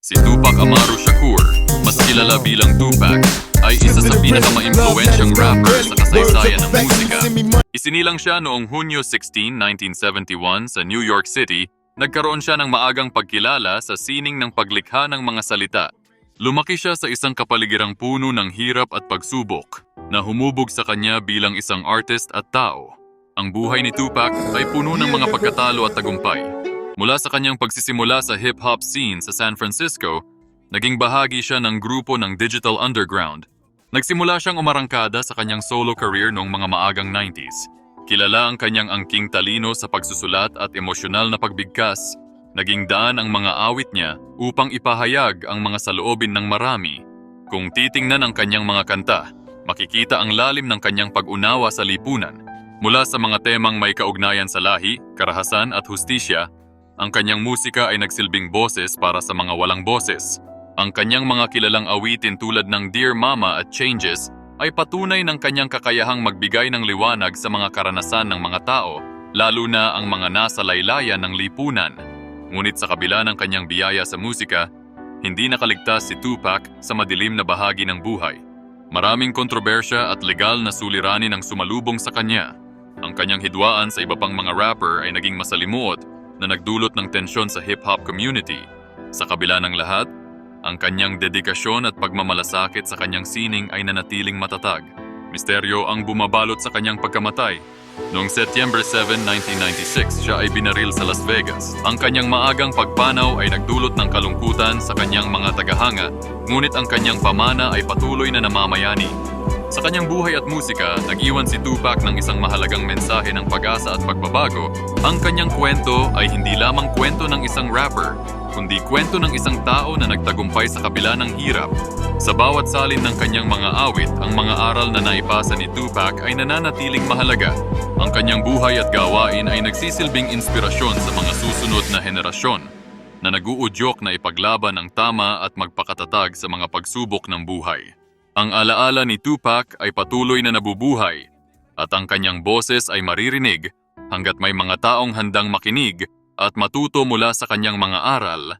Si Tupac Amaru Shakur, mas kilala bilang Tupac, ay isa sa pinakamaimpluwensyang rapper sa kasaysayan ng musika. Isinilang siya noong Hunyo 16, 1971 sa New York City. Nagkaroon siya ng maagang pagkilala sa sining ng paglikha ng mga salita. Lumaki siya sa isang kapaligirang puno ng hirap at pagsubok na humubog sa kanya bilang isang artist at tao. Ang buhay ni Tupac ay puno ng mga pagkatalo at tagumpay. Mula sa kanyang pagsisimula sa hip-hop scene sa San Francisco, naging bahagi siya ng grupo ng Digital Underground. Nagsimula siyang umarangkada sa kanyang solo career noong mga maagang 90s. Kilala ang kanyang angking talino sa pagsusulat at emosyonal na pagbigkas. Naging daan ang mga awit niya upang ipahayag ang mga saloobin ng marami. Kung titingnan ang kanyang mga kanta, makikita ang lalim ng kanyang pag-unawa sa lipunan. Mula sa mga temang may kaugnayan sa lahi, karahasan at hustisya, ang kanyang musika ay nagsilbing boses para sa mga walang boses. Ang kanyang mga kilalang awitin tulad ng Dear Mama at Changes ay patunay ng kanyang kakayahang magbigay ng liwanag sa mga karanasan ng mga tao, lalo na ang mga nasa laylayan ng lipunan. Ngunit sa kabila ng kanyang biyaya sa musika, hindi nakaligtas si Tupac sa madilim na bahagi ng buhay. Maraming kontrobersya at legal na suliranin ang sumalubong sa kanya. Ang kanyang hidwaan sa iba pang mga rapper ay naging masalimuot na nagdulot ng tensyon sa hip-hop community. Sa kabila ng lahat, ang kanyang dedikasyon at pagmamalasakit sa kanyang sining ay nanatiling matatag. Misteryo ang bumabalot sa kanyang pagkamatay. Noong September 7, 1996, siya ay binaril sa Las Vegas. Ang kanyang maagang pagpanaw ay nagdulot ng kalungkutan sa kanyang mga tagahanga, ngunit ang kanyang pamana ay patuloy na namamayani. Sa kanyang buhay at musika, nag-iwan si Tupac ng isang mahalagang mensahe ng pag-asa at pagbabago. Ang kanyang kwento ay hindi lamang kwento ng isang rapper, kundi kwento ng isang tao na nagtagumpay sa kabila ng hirap. Sa bawat salin ng kanyang mga awit, ang mga aral na naipasa ni Tupac ay nananatiling mahalaga. Ang kanyang buhay at gawain ay nagsisilbing inspirasyon sa mga susunod na henerasyon na nag-uudyok na ipaglaban ang tama at magpakatatag sa mga pagsubok ng buhay. Ang alaala ni Tupac ay patuloy na nabubuhay at ang kanyang boses ay maririnig hanggat may mga taong handang makinig at matuto mula sa kanyang mga aral